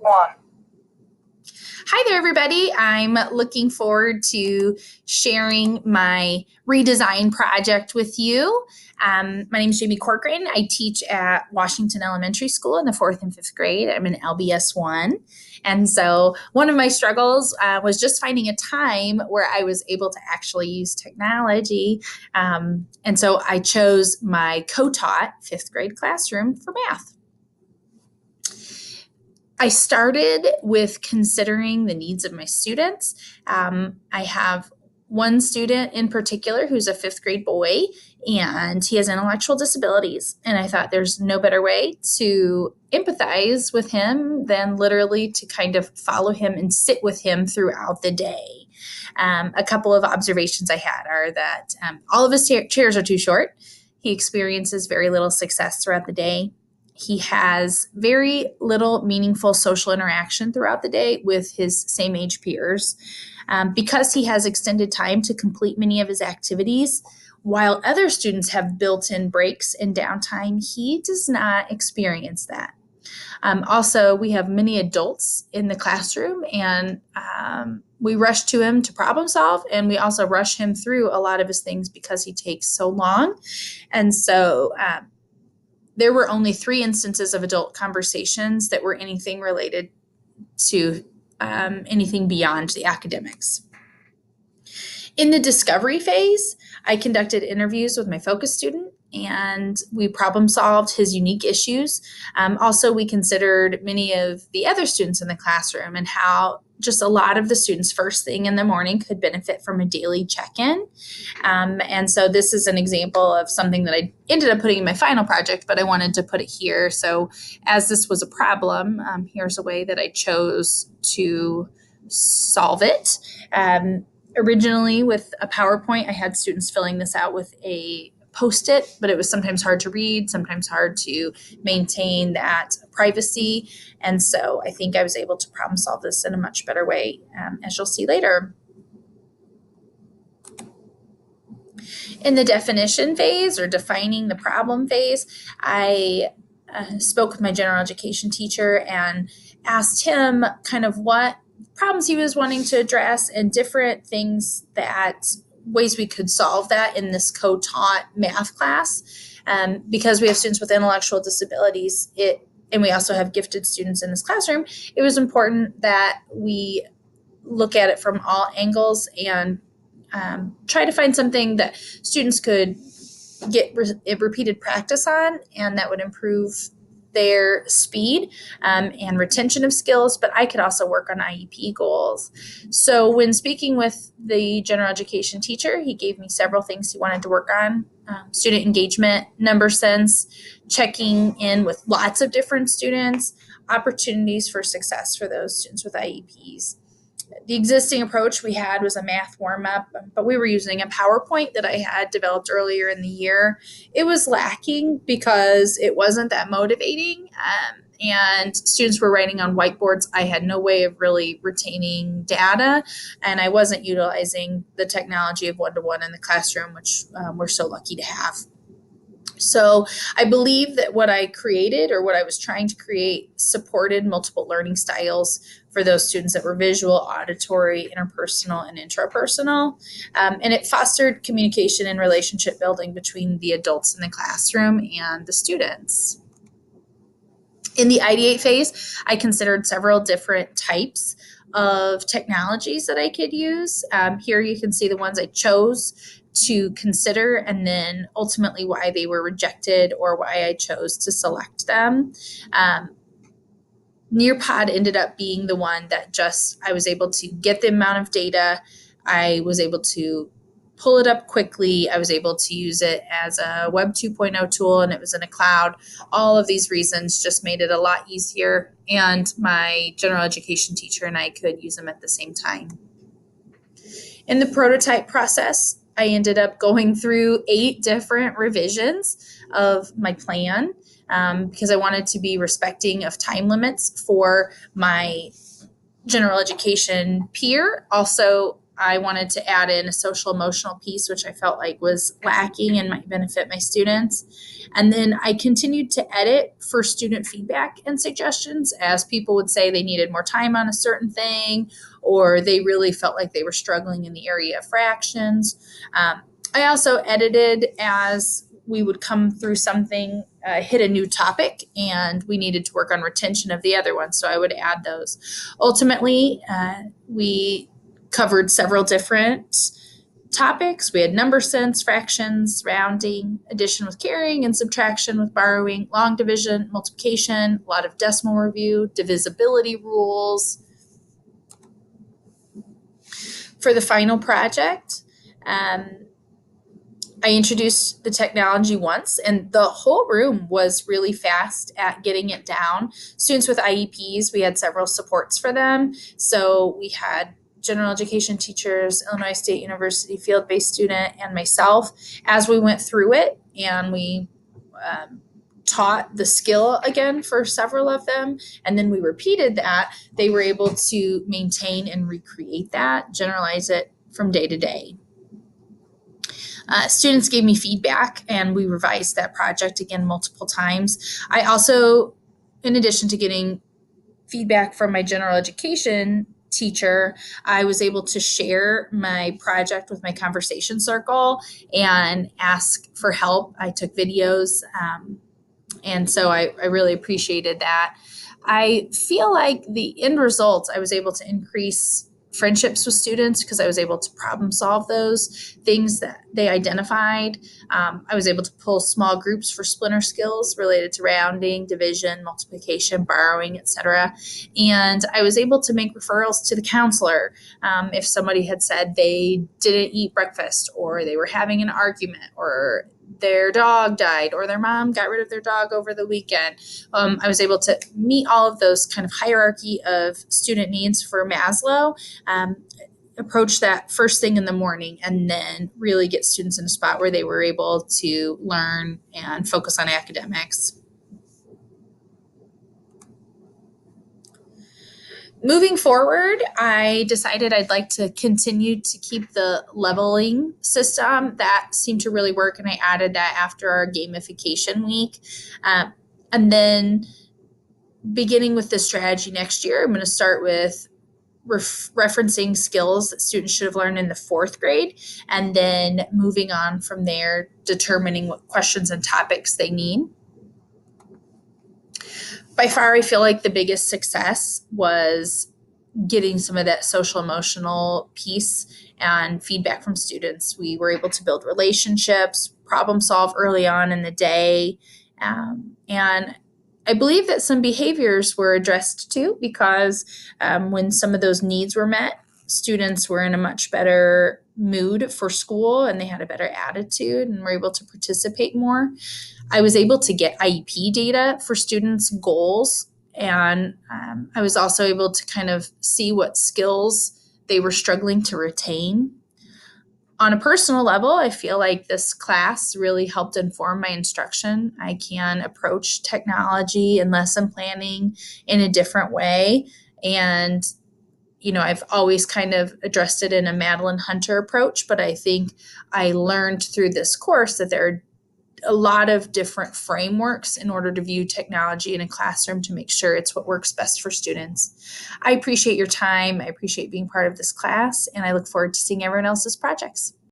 one. Hi there, everybody. I'm looking forward to sharing my redesign project with you. My name is Jamie Corcoran. I teach at Washington Elementary School in the 4th and 5th grade. I'm in LBS 1. And so one of my struggles was just finding a time where I was able to actually use technology. And so I chose my co-taught 5th grade classroom for math. I started with considering the needs of my students. I have one student in particular who's a 5th grade boy, and he has intellectual disabilities. And I thought there's no better way to empathize with him than literally to kind of follow him and sit with him throughout the day. A couple of observations I had are that all of his chairs are too short. He experiences very little success throughout the day. He has very little meaningful social interaction throughout the day with his same age peers. Because he has extended time to complete many of his activities, while other students have built-in breaks and downtime, he does not experience that. Also, we have many adults in the classroom, and we rush to him to problem solve, and we also rush him through a lot of his things because he takes so long. And so there were only 3 instances of adult conversations that were anything related to anything beyond the academics. In the discovery phase, I conducted interviews with my focus student, and we problem solved his unique issues. Also, we considered many of the other students in the classroom and how just a lot of the students first thing in the morning could benefit from a daily check-in. And so this is an example of something that I ended up putting in my final project, but I wanted to put it here. So as this was a problem, here's a way that I chose to solve it. Originally with a PowerPoint, I had students filling this out with a Post-it, but it was sometimes hard to read, sometimes hard to maintain that privacy. And so I think I was able to problem solve this in a much better way, as you'll see later. In the definition phase, or defining the problem phase, I spoke with my general education teacher and asked him kind of what problems he was wanting to address and different things that ways we could solve that in this co-taught math class. Because we have students with intellectual disabilities, and we also have gifted students in this classroom, it was important that we look at it from all angles and try to find something that students could get repeated practice on, and that would improve their speed and retention of skills, but I could also work on IEP goals. So when speaking with the general education teacher, he gave me several things he wanted to work on: student engagement, number sense, checking in with lots of different students, opportunities for success for those students with IEPs. The existing approach we had was a math warm-up, but we were using a PowerPoint that I had developed earlier in the year. It was lacking because it wasn't that motivating, and students were writing on whiteboards. I had no way of really retaining data, and I wasn't utilizing the technology of one-to-one in the classroom, which we're so lucky to have. So I believe that what I created, or what I was trying to create, supported multiple learning styles for those students that were visual, auditory, interpersonal, and intrapersonal. And it fostered communication and relationship building between the adults in the classroom and the students. In the ideate phase, I considered several different types of technologies that I could use. Here you can see the ones I chose to consider, and then ultimately why they were rejected or why I chose to select them. Nearpod ended up being the one that I was able to get the amount of data. I was able to pull it up quickly. I was able to use it as a Web 2.0 tool, and it was in a cloud. All of these reasons just made it a lot easier, and my general education teacher and I could use them at the same time. In the prototype process, I ended up going through 8 different revisions of my plan because I wanted to be respecting of time limits for my general education peer. Also, I wanted to add in a social emotional piece, which I felt like was lacking and might benefit my students. And then I continued to edit for student feedback and suggestions as people would say they needed more time on a certain thing, or they really felt like they were struggling in the area of fractions. I also edited as we would come through something, hit a new topic, and we needed to work on retention of the other one. So I would add those. Ultimately, we covered several different topics. We had number sense, fractions, rounding, addition with carrying, and subtraction with borrowing, long division, multiplication, a lot of decimal review, divisibility rules. For the final project, I introduced the technology once, and the whole room was really fast at getting it down. Students with IEPs, we had several supports for them. So we had general education teachers, Illinois State University field-based student, and myself as we went through it, and we taught the skill again for several of them. And then we repeated that. They were able to maintain and recreate that, generalize it from day to day. Students gave me feedback, and we revised that project again multiple times. I also, in addition to getting feedback from my general education teacher, I was able to share my project with my conversation circle and ask for help. I took videos, and so I really appreciated that. I feel like the end result, I was able to increase friendships with students because I was able to problem solve those things that they identified. I was able to pull small groups for splinter skills related to rounding, division, multiplication, borrowing, etc. And I was able to make referrals to the counselor if somebody had said they didn't eat breakfast, or they were having an argument, or their dog died, or their mom got rid of their dog over the weekend. I was able to meet all of those kind of hierarchy of student needs for Maslow, approach that first thing in the morning, and then really get students in a spot where they were able to learn and focus on academics. Moving forward, I decided I'd like to continue to keep the leveling system. That seemed to really work, and I added that after our gamification week. And then beginning with this strategy next year, I'm going to start with referencing skills that students should have learned in the fourth grade, and then moving on from there, determining what questions and topics they need. By far, I feel like the biggest success was getting some of that social emotional piece and feedback from students. We were able to build relationships, problem solve early on in the day. And I believe that some behaviors were addressed too, because when some of those needs were met, students were in a much better mood for school, and they had a better attitude and were able to participate more. I was able to get IEP data for students' goals, and I was also able to kind of see what skills they were struggling to retain. On a personal level, I feel like this class really helped inform my instruction. I can approach technology and lesson planning in a different way, and I've always kind of addressed it in a Madeline Hunter approach, but I think I learned through this course that there are a lot of different frameworks in order to view technology in a classroom to make sure it's what works best for students. I appreciate your time. I appreciate being part of this class, and I look forward to seeing everyone else's projects.